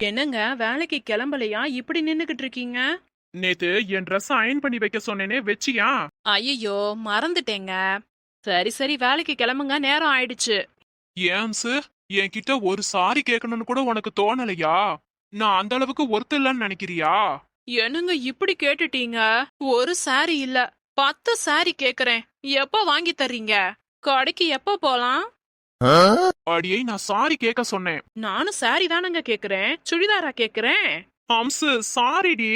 என்னங்க வேலைக்கு கிளம்பலையா? இப்படி நின்னுகிட்டு இருக்கீங்க? நேத்து என் ட்ரெஸ் அயன் பண்ணி வைக்க சொன்னேனே வெச்சியா? ஐயோ, மறந்துட்டேங்க. சரி சரி, வேலைக்கு கிளம்புங்க, நேரம் ஆயிடுச்சு. ஏம்ஸ், என்கிட்ட ஒரு சாரி கேட்கணும்னு கூட உனக்கு தோணலையா? நான் அந்த அளவுக்கு ஒர்த் இல்லைன்னு நினைக்கிறியா? என்னங்க இப்படி கேட்டுட்டீங்க? ஒரு சாரி இல்ல, 10 சாரி கேக்குறேன். எப்ப வாங்கி தர்றீங்க? கடைக்கு எப்ப போலாம்? அடியே, நான் சாரி கேட்க சொன்னேன். நானும் சாரி தானங்க கேக்குறேன், சுடிதாரா கேக்குறேன்? அம்சு, சாரிடி.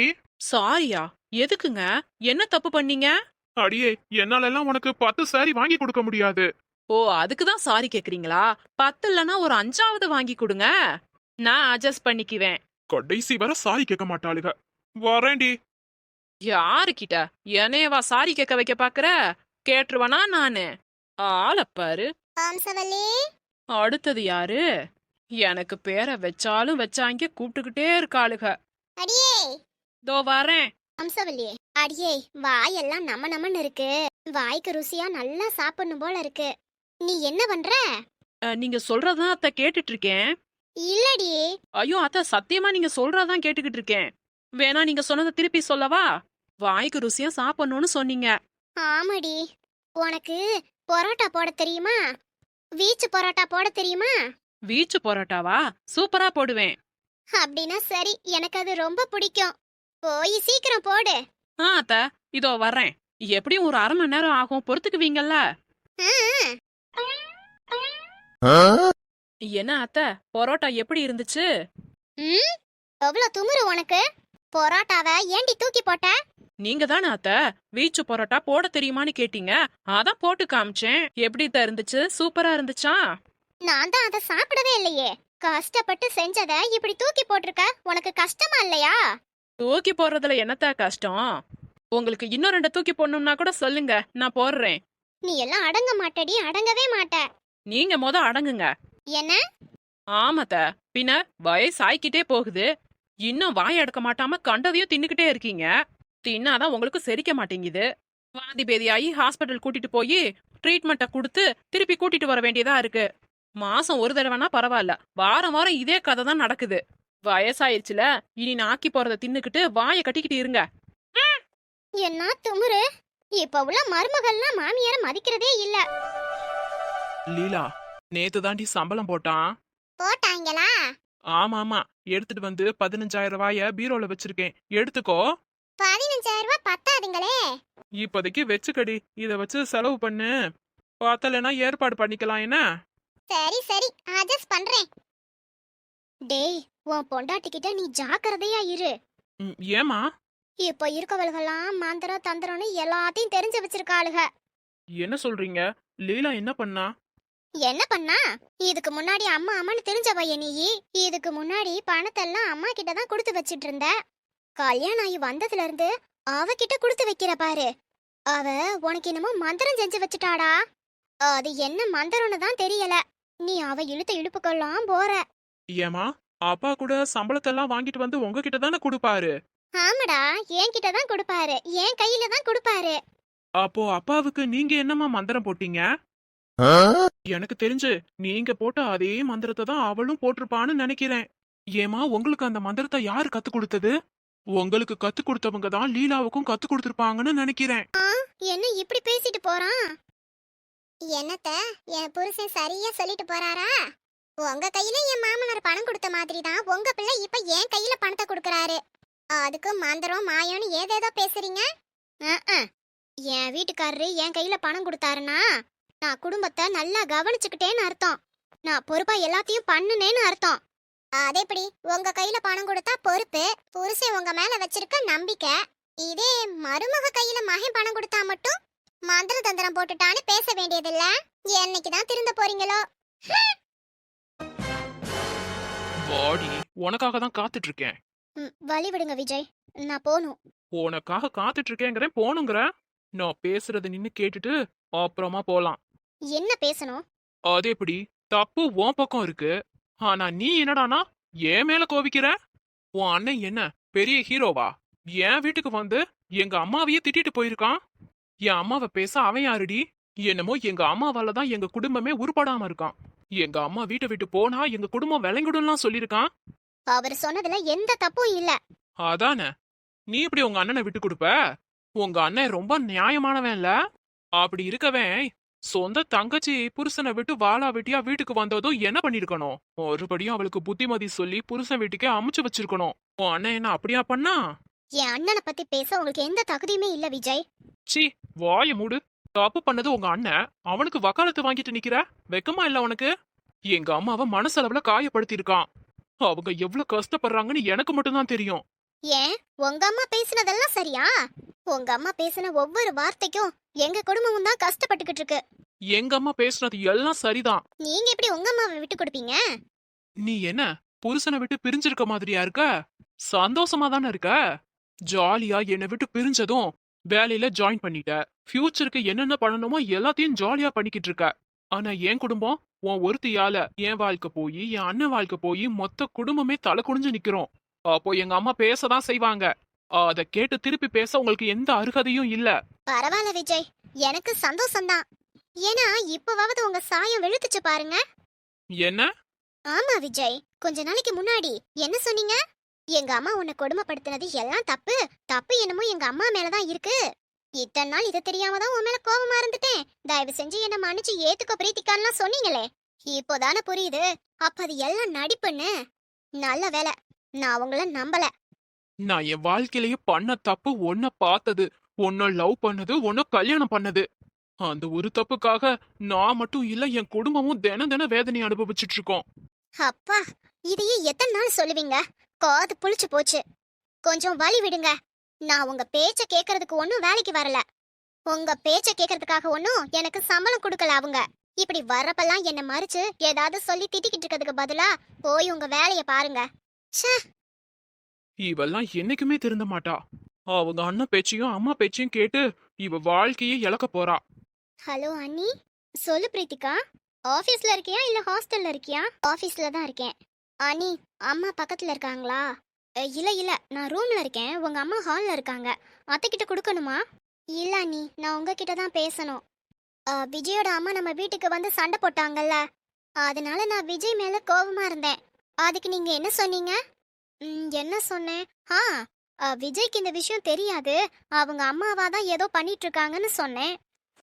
சாரியா? எதுக்குங்க? என்ன தப்பு பண்ணீங்க? அடியே, என்னால எல்லாம் உனக்கு 10 சாரி வாங்கி கொடுக்க முடியாது. ஓ, அதுக்கு தான் சாரி கேக்குறீங்களா? 10 இல்லனா ஒரு 5ஆவது வாங்கி கொடுங்க. நான் அட்ஜஸ்ட் பண்ணிக்குவேன். கடைசி வரை சாரி கேட்க மாட்டாளுக. வரேன்டி. யாருக்கிட்ட? என்னையவா சாரி கேட்க வைக்க பாக்குற? கேட்டுருவனா நானு? ஆளப் பாரு. வம்சவல்லி, அடுத்தது யாரு? எனக்கு பேரை வச்சாலும் வச்சாங்க, கூப்பிட்டுக்கிட்டே இருக்காளுக. அடியே. தோ வரேன். வம்சவல்லி, அடியே, வாயெல்லாம் நமன்னு இருக்கு. வாய்க்கு ருசியா நல்லா சாப்பிடணும் போல இருக்கு. நீ என்ன பண்ற? நீங்க சொல்றதான் அத்தை கேட்டுட்டு இருக்கேன். இல்லடி. ஐயோ அத்தை, சத்தியமா நீங்க சொல்றதான் கேட்டுக்கிட்டு இருக்கேன். வேணா நீங்க சொன்னதை திருப்பி சொல்லவா? வாய்க்கு ருசியா சாப்பிடணும்னு சொன்னீங்க. ஆமாடி. உனக்கு பரோட்டா போட தெரியுமா? வீச்சு பரோட்டா போட தெரியுமா? வீச்சு பரோட்டாவா? சூப்பரா போடுவேன். அப்படின்னா சரி, எனக்கு அது ரொம்ப பிடிக்கும். போய் சீக்கிரம் போடு. அத்தை, இதோ வர்றேன். எப்படியும் ஒரு 1/2 மணி நேரம் ஆகும், பொறுத்துக்குவீங்கல்ல? ஆ. என்ன அத்தை, பரோட்டா எப்படி இருந்துச்சு? ம், எவ்வளவு துமுறு உனக்கு? பரோட்டாவை ஏண்டி தூக்கி போட்ட? நீங்க தானே அத்தை வீச்சு பரோட்டா போட தெரியுமான்னு கேட்டீங்க, அதான் போட்டு காமிச்சேன். எப்படி தான் இருந்துச்சு? சூப்பரா இருந்துச்சா? நான் தான் அதை சாப்பிடவே இல்லையே. கஷ்டப்பட்டு செஞ்சத இப்படி தூக்கி போட்டிருக்க. உனக்கு கஷ்டமா இல்லையா? தூக்கி போடுறதுல என்னத்த கஷ்டம்? உங்களுக்கு இன்னும் 2 தூக்கி போடணும்னா கூட சொல்லுங்க, நான் போடுறேன். நீ எல்லாம் அடங்க மாட்டடி, அடங்கவே மாட்ட. நீங்க அடங்குங்க. என்ன? ஆமாத்த, பின்ன வயசாயிக்கிட்டே போகுது. இன்னும் வாய் அடக்க மாட்டாம கண்டதையும் தின்னுக்கிட்டே இருக்கீங்க. தின்னாதான் உங்களுக்கு செரிக்க மாட்டேங்குது. வாந்தி பேதியாகி ஹாஸ்பிட்டல் கூட்டிட்டு போய் ட்ரீட்மெண்ட்டை கொடுத்து திருப்பி கூட்டிட்டு வர வேண்டியதா இருக்கு. மாசம் ஒரு தடவைனா பரவாயில்ல, வாரம் வாரம் இதே கதை தான் நடக்குது. வயசாயிருச்சுல, இனி நாக்கி போறத தின்னுக்கிட்டு வாயை கட்டிக்கிட்டு இருங்க. என்ன துமுறு? இப்ப உள்ள மருமகள்லாம் மாமியார மதிக்கிறதே இல்ல. லீலா, நேத்து தாண்டி சம்பளம் போட்டான். போட்டாங்களா? ஆமா ஆமா, எடுத்துட்டு வந்து 15,000 ரூபாய பீரோல வச்சிருக்கேன், எடுத்துக்கோ. 15,000 ரூபாய் பத்தாதுங்களே. இப்போதைக்கு வச்சுக்கடி, இத வச்சு செலவு பண்ணு. பார்த்தலனா ஏற்பாடு பண்ணிக்கலாம். என்ன? சரி சரி, அட்ஜஸ்ட் பண்றேன். டேய், உன் பொண்டாட்டிக்கிட்ட நீ ஜாக்கிரதையா இரு. ஏமா? இப்ப இருக்கவள்கெல்லாம் மந்திரம் தந்திரம்னு எல்லாத்தையும் தெரிஞ்சு வச்சிருக்காளுக. என்ன சொல்றீங்க? லீலா என்ன பண்ணா? என்ன பண்ணா? இதுக்கு முன்னாடி அம்மா அம்மான்னு தெரிஞ்ச பையன் நீ. இதுக்கு முன்னாடி பணத்தெல்லாம் அம்மா கிட்ட தான் கொடுத்து வச்சிட்டு இருந்த. கல்யாணம் ஆகி வந்ததுல இருந்து அவகிட்ட கொடுத்து வைக்கிற பாரு. அவ உனக்கு என்னமோ மந்திரம் செஞ்சு வச்சுட்டாடா. அது என்ன மந்திரம்னு தான் தெரியல. நீ அவ இழுத்த இழுப்புக்கெல்லாம் போற. ஏமா, அப்பா கூட சம்பளத்தெல்லாம் வாங்கிட்டு வந்து உங்ககிட்ட தானே கொடுப்பாரு. ஆமாடா, என்கிட்ட தான் கொடுப்பாரு, என் கையில தான் கொடுப்பாரு. அப்போ அப்பாவுக்கு நீங்க என்னமா மந்திரம் போட்டீங்க? எனக்கு தெரிஞ்சு நீங்க போட்ட அதே மந்திரத்தை தான் அவளும் போட்டிருப்பான்னு நினைக்கிறேன். ஏமா, உங்களுக்கு அந்த மந்திரத்தை யாரு கத்து கொடுத்தது? உங்களுக்கு கத்து கொடுத்தவங்க தான் லீலாவுக்கும் கத்து கொடுத்திருப்பாங்கன்னு நினைக்கிறேன். என்ன இப்படி பேசிட்டு போறான்? என்னத்த, என் புருஷன் சரியா சொல்லிட்டு போறாரா? உங்க கையில என் மாமனார் பணம் கொடுத்த மாதிரி தான் உங்க பிள்ளை இப்ப என் கையில பணத்தை கொடுக்கறாரு. அதுக்கு மந்திரம் மாயம்னு ஏதேதோ பேசுறீங்க. என் வீட்டுக்காரரு என் கையில பணம் கொடுத்தாருன்னா நான் குடும்பத்தை நல்லா கவனிச்சுக்கிட்டேன்னு அர்த்தம். நான் பொறுப்பா எல்லாத்தையும் பண்ணுனேன்னு அர்த்தம். அதேபடி உங்க கையில பணம் கொடுத்தா பொறுப்பு, புருஷன் உங்க மேல வச்சிருக்க நம்பிக்கை. இதே மருமக கையில மகன் பணம் கொடுத்தா மட்டும் மந்திர தந்திரம் போட்டுட்டான்னு பேச வேண்டியதில்ல. என்னைக்குதான் திருந்த போறீங்களோ? வாடி, உனக்காக தான் காத்துட்டு இருக்கேன். வழி விடுங்க விஜய், நான் போணும். உனக்காக காத்துட்டு இருக்கேங்கிறேன், போனுங்கிற. நான் பேசுறத நின்னு கேட்டுட்டு அப்புறமா போலாம். என்ன பேசணும்? அது எப்படி? தப்பு உன் பக்கம் இருக்கு, ஆனா நீ என்னடானா என் மேல கோவிக்கிற? உன் அண்ணன் என்ன பெரிய ஹீரோவா? என் வீட்டுக்கு வந்து எங்க அம்மாவையே திட்டிட்டு போயிருக்கான். என் அம்மாவை பேச அவன் யாருடி? என்னமோ எங்க அம்மாவால தான் எங்க குடும்பமே உருப்படாம இருக்கான். எங்க அம்மா வீட்டை விட்டு போனா எங்க குடும்பம் விளங்கிடும்லாம் சொல்லிருக்கான். அவர் சொன்னதுல எந்த தப்பும் இல்ல. அதானே, நீ எப்படி உங்க அண்ணனை விட்டு கொடுப்ப? உங்க அண்ணன் ரொம்ப நியாயமானவன் இல்ல? அப்படி இருக்கவன் சொந்த தங்கச்சி புருஷனை விட்டு வாளா வெட்டியா வீட்டுக்கு வந்ததும் என்ன பண்ணிருக்கணும்? மறுபடியும் அவளுக்கு புத்திமதி சொல்லி புருஷன் வீட்டுக்கே அமுச்சு வச்சிருக்கணும். உன் அண்ணன் என்ன அப்படியா பண்ணா? என் அண்ணனை பத்தி பேச உங்களுக்கு எந்த தகுதியுமே இல்ல விஜய். சீ, வாய மூடு. தப்பு பண்ணது உங்க அண்ணன், அவனுக்கு வக்காலத்து வாங்கிட்டு நிக்கிற? வெக்கமா இல்ல உனக்கு? எங்க அம்மாவை மனசளவுல காயப்படுத்தி இருக்கான். அவங்க எவ்வளவு கஷ்டப்படுறாங்கன்னு எனக்கு மட்டும்தான் தெரியும். ஏன் உங்க அம்மா பேசுனதெல்லாம் சரியா? உங்க அம்மா பேசின ஒவ்வொரு வார்த்தைக்கும் எங்க குடும்பமும் தான் கஷ்டப்பட்டுக்கிட்டு இருக்கு. எங்க அம்மா பேசுனது எல்லாம் சரிதான். நீங்க எப்படி உங்க அம்மாவை விட்டு கொடுப்பீங்க? நீ என்ன புருஷனை விட்டு பிரிஞ்சிருக்க மாதிரியா இருக்க? சந்தோஷமா தானே இருக்க? ஜாலியா என்னை விட்டு பிரிஞ்சதும் வேலையில ஜாயின் பண்ணிட்ட. ஃபியூச்சருக்கு என்னென்ன பண்ணணுமோ எல்லாத்தையும் ஜாலியா பண்ணிக்கிட்டு இருக்க. ஆனா என் குடும்பம் உன் ஒருத்தியால என் வாழ்க்கை போய் என் அண்ணன் வாழ்க்கை போய் மொத்த குடும்பமே தலை குனிஞ்சு நிக்கிறோம். அப்போ எங்க அம்மா பேசதான் செய்வாங்க. அத கேட்டு திருப்பி பேச உங்களுக்கு எந்த அருகதையும் இல்ல. பரவாயில்ல விஜய், எனக்கு சந்தோஷம்தான். ஏன்னா இப்பவாவது உங்க சாயம் வெளுத்துச்சு பாருங்க. என்ன? ஆமா விஜய், கொஞ்ச நாளைக்கு முன்னாடி என்ன சொன்னீங்க? எங்க அம்மா உன்னை கொடுமைப்படுத்தினது எல்லாம் தப்பு, தப்பு என்னமோ எங்க அம்மா மேலதான் இருக்கு. இத்தனை நாள் இது தெரியாம தான் உன் மேல கோபமா இருந்துட்டேன். தயவு செஞ்சு என்ன மன்னிச்சு ஏத்துக்கோ பிரீத்திகான்லாம் சொன்னீங்களே, இப்போதானே புரியுது அப்ப அது எல்லாம் நடிப்புன்னு. நல்ல வேலை நான் உங்களை நம்பல. நான் என் வாழ்க்கையிலேயே பண்ண தப்பு உன்னை பார்த்தது, உன்னை லவ் பண்ணது, உன்னை கல்யாணம் பண்ணது. அந்த ஒரு தப்புக்காக நான் மட்டும் இல்ல என் குடும்பமும் தினம் தினம் வேதனை அனுபவிச்சுட்டு இருக்கோம். அப்பா, இதையே எத்தனை நாள் சொல்லுவீங்க? காது புளிச்சு போச்சு. கொஞ்சம் வழி விடுங்க. நான் உங்க பேச்ச கேக்குறதுக்கு ஒன்னும் வேலைக்கு வரல. உங்க பேச்ச கேக்குறதுக்காக ஒன்னும் எனக்கு சம்பளம் கொடுக்கல அவங்க. இப்படி வர்றப்பெல்லாம் என்ன மறிச்சு ஏதாவது சொல்லி திட்டிக்கிட்டு இருக்கிறதுக்கு பதிலா போய் உங்க வேலைய பாருங்க. ச்சே. இவெல்லாம் என்னைக்குமே திருந்த மாட்டா. அவங்க அண்ணன் பேச்சையும் அம்மா பேச்சையும் கேட்டு இவ வாழ்க்கையே இழக்க போறா. ஹலோ அண்ணி. சொல்லு பிரீத்திகா, ஆபீஸ்ல இருக்கியா இல்ல ஹாஸ்டல்ல இருக்கியா? ஆபீஸ்ல தான் இருக்கேன். அண்ணி, அம்மா பக்கத்துல இருக்காங்களா? இல்ல நான் ரூம்ல இருக்கேன். உங்க அம்மா ஹால்ல இருக்காங்க. அத்தை கிட்ட கொடுக்கணுமா? இல்ல அண்ணி, நான் உங்ககிட்ட தான் பேசணும். விஜயோட அம்மா நம்ம வீட்டுக்கு வந்து சண்டை போட்டாங்கல்ல, அதனால நான் விஜய் மேல கோபமா இருந்தேன். அதுக்கு நீங்க என்ன சொன்னீங்க? என்ன சொன்னேன்? விஜய்க்கு இந்த விஷயம் தெரியாது, அவங்க அம்மாவா தான் ஏதோ பண்ணிட்டு இருக்காங்கன்னு சொன்னேன்.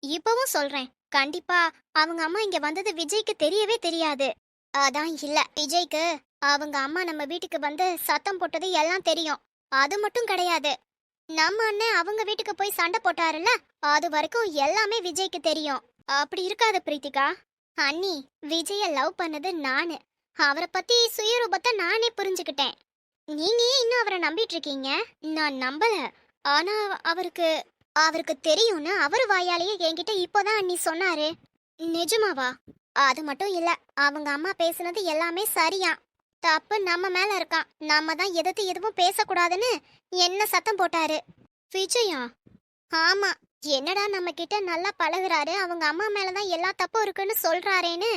இப்பவும் சொல்றேன், கண்டிப்பா அவங்க அம்மா இங்க வந்தது விஜய்க்கு தெரியவே தெரியாது. அதான் இல்ல, விஜய்க்கு அவங்க அம்மா நம்ம வீட்டுக்கு வந்து சத்தம் போட்டது எல்லாம் தெரியும். அது மட்டும் கிடையாது, நம்ம அண்ணன் அவங்க வீட்டுக்கு போய் சண்டை போட்டாருல்ல, அது வரைக்கும் எல்லாமே விஜய்க்கு தெரியும். அப்படி இருக்காது பிரீத்திகா. அண்ணி, விஜய லவ் பண்ணது நானு. அவரை பத்தி சுயரூபத்தை நானே புரிஞ்சுக்கிட்டேன். நீங்க ஏன் இன்னும் அவரை நம்பிட்டு இருக்கீங்க? நான் நம்பல. ஆனா அவருக்கு தெரியும்னு அவர் வாயாலேயே என்கிட்ட இப்போதான் அண்ணி சொன்னாரு. நிஜமாவா? அது மட்டும் இல்ல, அவங்க அம்மா பேசுனது எல்லாமே சரியா. தப்பு நம்ம மேல இருக்கான். நம்ம தான் எதிர்த்து எதுவும் பேசக்கூடாதுன்னு என்ன சத்தம் போட்டாரு. விஜயா? ஆமா. என்னடா நம்ம கிட்ட நல்லா பழகுறாரு, அவங்க அம்மா மேலதான் எல்லா தப்பும் இருக்குன்னு சொல்றாரேன்னு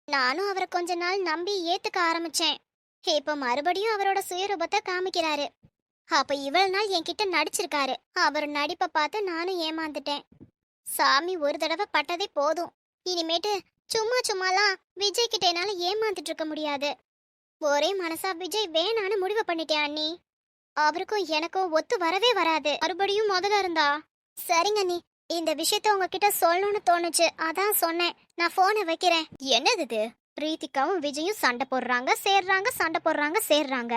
நானும் அவரை கொஞ்ச நாள் நம்பி ஏத்துக்க ஆரம்பிச்சேன். இப்ப மறுபடியும் அவரோட சுயரூபத்தை காமிக்கிறாரு. அப்ப இவ்வளவு நாள் என்கிட்ட நடிச்சிருக்காரு. அவர் நடிப்பை பார்த்து நானும் ஏமாந்துட்டேன். சாமி ஒரு தடவை பட்டதே போதும். இனிமேட்டு சும்மாலாம் விஜய் கிட்ட என்னால ஏமாந்துட்டு இருக்க முடியாது. ஒரே மனசா விஜய் வேணான்னு முடிவு பண்ணிட்டேன் அண்ணி. அவருக்கும் எனக்கும் ஒத்து வரவே வராது. மறுபடியும் முதல்ல இருந்தா. சரிங்க அண்ணி, இந்த விஷயத்த உங்ககிட்ட சொல்லணும்னு தோணுச்சு, அதான் சொன்னேன். நான் போனை வைக்கிறேன். என்னது இது? பிரீத்திகாவும் விஜயும் சண்டை போடுறாங்க சேர்றாங்க, சண்டை போடுறாங்க சேர்றாங்க.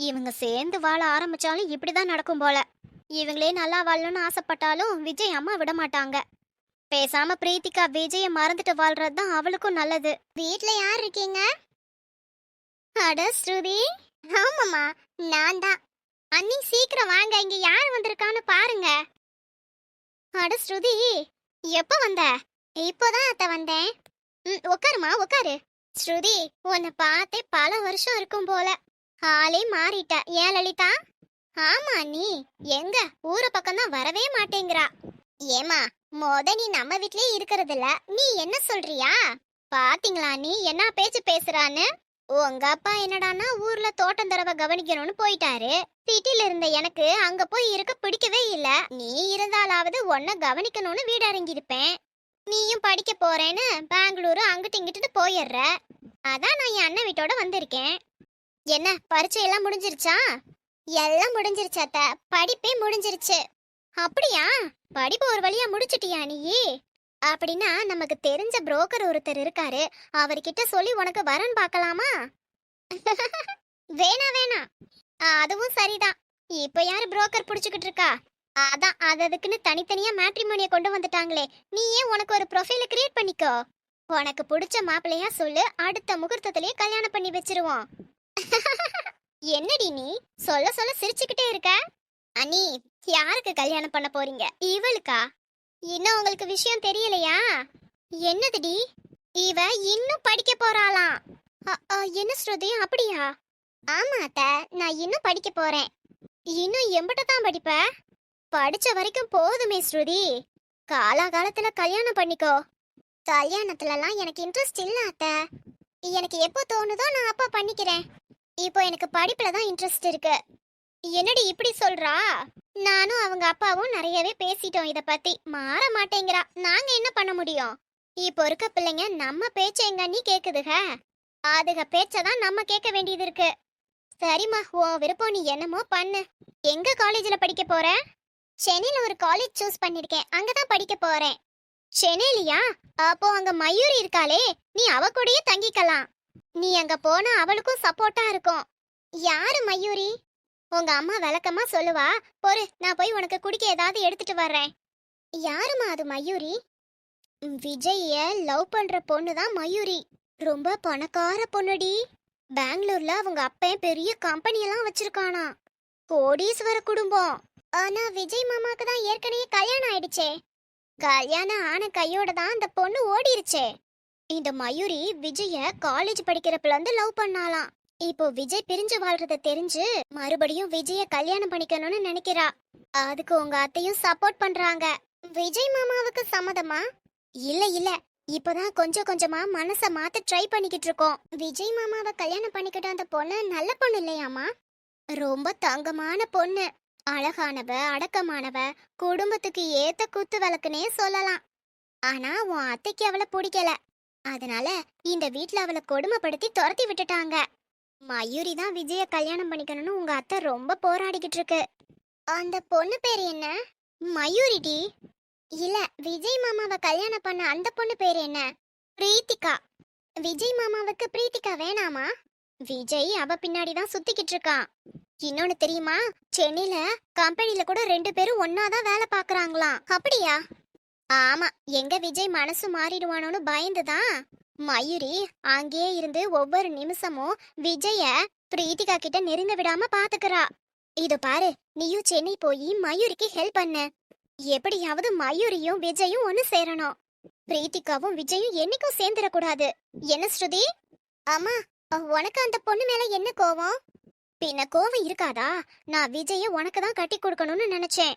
இவங்க சேர்ந்து வாழ ஆரம்பிச்சாலும் இப்படிதான் நடக்கும் போல. இவங்களே நல்லா வாழணும்னு ஆசைப்பட்டாலும் விஜய் அம்மா விட மாட்டாங்க. பேசாம பிரீத்திகா விஜய மறந்துட்டு வாழ்றதுதான் அவளுக்கும் நல்லது. வீட்ல யார் இருக்கீங்க? அட ஸ்ருதி. ஆமாம்மா, நான் தான். அண்ணி சீக்கிரம் வாங்க, இங்க யார் வந்திருக்கான்னு பாருங்க. அட ஸ்ருதி, எப்ப வந்த? இப்போதான் அத்தை வந்தேன். உட்காருமா உட்காரு. ஸ்ருதி, உன்னை பார்த்தே பல வருஷம் இருக்கும் போல. ஆளே மாறிட்ட. ஏன் லலிதா? ஆமா அண்ணி, எங்க ஊரு பக்கம் தான் வரவே மாட்டேங்கிறா. ஏமா, நீ நம்ம வீட்லயே இருக்கிறது இல்ல, நீ என்ன சொல்றியா? பாத்தீங்களா நீ என்ன பேச்சு பேசுறான்னு? உங்க அப்பா என்னடானா ஊர்ல தோட்டம் தரவ கவனிக்கணும்னு போயிட்டாரு. சிட்டில இருந்த எனக்கு அங்க போய் இருக்க பிடிக்கவே இல்ல. நீ இருந்தாலாவது உன்னை கவனிக்கணும்னு வீடு இறங்கி இருப்பேன். நீயும் படிக்க போறேன்னு பெங்களூரு அங்கிட்டு இங்கிட்டு போயிடுற. அதான் நான் என் அண்ணன் வீட்டோட வந்திருக்கேன். என்ன பரீட்சை எல்லாம் முடிஞ்சிருச்சா? எல்லாம் முடிஞ்சிருச்சு அத்த, படிப்பே முடிஞ்சிருச்சு. அப்படியா? படிப்பு ஒரு வழியா முடிச்சிட்டியா நீ? அப்படின்னா நமக்கு தெரிஞ்ச புரோக்கர் ஒருத்தர் இருக்காரு, அவர்கிட்ட சொல்லி உனக்கு வரன் பார்க்கலாமா? வேணா வேணா, அதுவும் சரிதான். இப்ப யாரு புரோக்கர் புடிச்சுக்கிட்டு இருக்கா? அதான் அதுக்குன்னு தனித்தனியா மேட்ரிமோனிய கொண்டு வந்துட்டாங்களே. நீ ஏன் உனக்கு ஒரு ப்ரொஃபைல கிரியேட் பண்ணிக்கோ. உனக்கு பிடிச்ச மாப்பிள்ளையா சொல்லு, அடுத்த முகூர்த்தத்திலேயே கல்யாணம் பண்ணி வச்சிருவோம். என்னடி நீ சொல்ல சொல்ல சிரிச்சுக்கிட்டே இருக்க? அண்ணி, யாருக்கு கல்யாணம் பண்ண போறீங்க? இவளுக்கா? இன்னும் உங்களுக்கு விஷயம் தெரியலையா? என்னதுடி? இவ இன்னும் படிக்க போறாளாம். என்ன ஸ்ருதி, அப்படியா? ஆமா அத்த, நான் இன்னும் படிக்க போறேன். இன்னும் எம்பிட்ட தான் படிப்ப? படிச்ச வரைக்கும் போதுமே ஸ்ருதி. காலாகாலத்துல கல்யாணம் பண்ணிக்கோ. கல்யாணத்துலலாம் எனக்கு இன்ட்ரெஸ்ட் இல்ல அத்த. எனக்கு எப்போ தோணுதோ நான் அப்ப பண்ணிக்கிறேன். இப்போ எனக்கு படிப்புல தான் இன்ட்ரெஸ்ட் இருக்கு. என்னடி இப்படி சொல்றா? நானும் அவங்க அப்பாவும் நிறையவே பேசிட்டோம் இத பத்தி. மாற மாட்டேங்கிறா. நாங்க என்ன பண்ண முடியும்? இப்போ இருக்க பிள்ளைங்க நம்ம பேச்ச எங்க நீ கேக்குதுக, அதுக பேச்சதான் நம்ம கேட்க வேண்டியது இருக்கு. சரிம்மா, உன் விருப்பம், நீ என்னமோ பண்ணு. எங்க காலேஜ்ல படிக்க போற? சென்னையில ஒரு காலேஜ் சூஸ் பண்ணிருக்கேன், அங்கதான் படிக்க போறேன். சென்னையிலயா? அப்போ அங்க மயூரி இருக்காளே, நீ அவ கூடயே தங்கிக்கலாம். நீ அங்க போனா அவளுக்கும் சப்போர்ட்டா இருக்கும். யாரு மயூரி? உங்க அம்மா விளக்கமா சொல்லுவா. பொறு, நான் போய் உனக்கு குடிக்க ஏதாவது எடுத்துட்டு வர்றேன். யாருமா அது மயூரி? விஜய லவ் பண்ற பொண்ணுதான் மயூரி. ரொம்ப பணக்கார பொண்ணுடி. பெங்களூர்ல அவங்க அப்பன் பெரிய கம்பெனி எல்லாம் வச்சிருக்கானா. கோடீஸ்வர குடும்பம். ஆனா விஜய் மாமாக்கு தான் ஏற்கனவே கல்யாணம் ஆயிடுச்சே. கல்யாணம் ஆன கையோட தான் அந்த பொண்ணு ஓடிருச்சே. இந்த மயூரி விஜய காலேஜ் படிக்கிறப்பல இருந்து லவ் பண்ணாலாம். இப்போ விஜய் பிரிஞ்சு வாழ்றத தெரிஞ்சு மறுபடியும் விஜய கல்யாணம் பண்ணிக்கணும்னு நினைக்கிறா. அதுக்கு உங்க அத்தையும் சப்போர்ட் பண்றாங்க. விஜய் மாமாவுக்கு சம்மதமா? இல்ல இல்ல, இப்பதான் கொஞ்சம் கொஞ்சமா மனச மாத்த ட்ரை பண்ணிக்கிட்டு இருக்கோம். விஜய் மாமாவை கல்யாணம் பண்ணிக்கிட்ட அந்த பொண்ணு நல்ல பொண்ணு இல்லையாமா? ரொம்ப தங்கமான பொண்ணு, அழகானவ, அடக்கமானவ, குடும்பத்துக்கு ஏத்த குத்து விளக்குனே சொல்லலாம். ஆனா உன் அத்தைக்கு அவளை பிடிக்கல. அதனால இந்த வீட்ல அவளை கொடுமைப்படுத்தி துரத்தி விட்டுட்டாங்க. மயூரி தான் விஜய கல்யாணம் பண்ணிக்கணும்னு உங்க அத்தை ரொம்ப போராடிக்கிட்டு இருக்கு. அந்த பொண்ணு பேர் என்ன? மயூரிடி. இல்ல, விஜய் மாமாவை கல்யாணம் பண்ண அந்த பொண்ணு பேர் என்ன? பிரீத்திகா. விஜய் மாமாவுக்கு பிரீத்திகா வேணாமா? விஜய் அவ பின்னாடிதான் சுத்திக்கிட்டு இருக்கான். இன்னொன்னு தெரியுமா? சென்னையில கம்பெனில கூட 2 பேரும் ஒன்னாதான் வேலை பாக்குறாங்களாம். அப்படியா? ஆமா, எங்க விஜய் மனசு மாறிடுவானோன்னு பயந்துதான் மயூரி அங்கேயே இருந்து ஒவ்வொரு நிமிஷமும் விஜய பிரீத்திகா கிட்ட நெருங்க விடாம பாத்துக்கிறா. இது பாரு, நீயும் சென்னை போய் மயூரிக்கு ஹெல்ப் பண்ண. எப்படியாவது மயூரியும் விஜயும் ஒன்னு சேரணும். பிரீத்திகாவும் விஜயும் என்னைக்கும் சேர்ந்துடக்கூடாது. என்ன ஸ்ருதி? ஆமா, உனக்கு அந்த பொண்ணு மேல என்ன கோவம்? பின்ன கோவம் இருக்காதா? நான் விஜய உனக்கு தான் கட்டி கொடுக்கணும்னு நினைச்சேன்.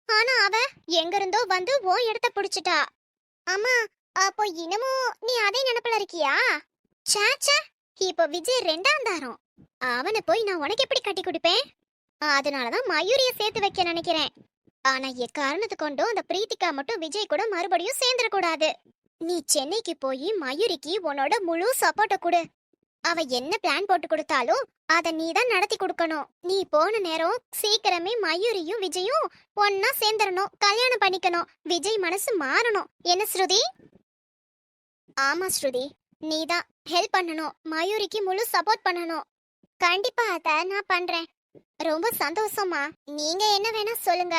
ஆனா அவ எங்க இருந்தோ வந்து ஓ இடத்த பிடிச்சிட்டா. அம்மா, அப்போ இன்னமும் நீ அதே நினைப்புல இருக்கியா? சாச்சா, இப்போ விஜய் 2ஆம் தாரம். அவனை போய் நான் உனக்கு எப்படி கட்டி கொடுப்பேன்? அதனாலதான் மயூரிய சேர்த்து வைக்க நினைக்கிறேன். ஆனா எக்காரணத்து கொண்டும் அந்த பிரீத்திகா மட்டும் விஜய் கூட மறுபடியும் சேர்ந்துடக்கூடாது. நீ சென்னைக்கு போய் மயூரிக்கு உன்னோட முழு சப்போர்ட்ட கொடு. அவ என்ன பிளான் போட்டு கொடுத்தாலும் அத நீ தான் நடத்தி கொடுக்கணும். நீ போன நேரம் சீக்கிரமே மயூரியும் விஜயும் ஒன்னா சேர்ந்துடணும், கல்யாணம் பண்ணிக்கணும். விஜய் மனசு மாறணும். என்ன ஸ்ருதி? ஆமா ஸ்ருதி, நீ தான் ஹெல்ப் பண்ணணும். மயூரிக்கு முழு சப்போர்ட் பண்ணணும். கண்டிப்பா அத நான் பண்றேன். ரொம்ப சந்தோஷமா. நீங்க என்ன வேணா சொல்லுங்க.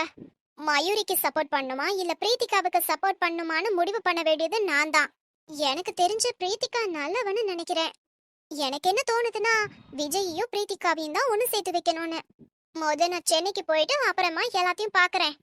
மயூரிக்கு சப்போர்ட் பண்ணுமா இல்ல பிரீத்திகாவுக்கு சப்போர்ட் பண்ணுமான்னு முடிவு பண்ண வேண்டியது நான் தான். எனக்கு தெரிஞ்ச பிரீத்திகா நல்லவன்னு நினைக்கிறேன். எனக்கு என்ன தோணுதுன்னா, விஜயையும் பிரீத்திகாவையும் தான் ஒன்று சேர்த்து வைக்கணும்னு. நான் சென்னைக்கு போயிட்டு அப்புறமா எல்லாத்தையும் பார்க்கறேன்.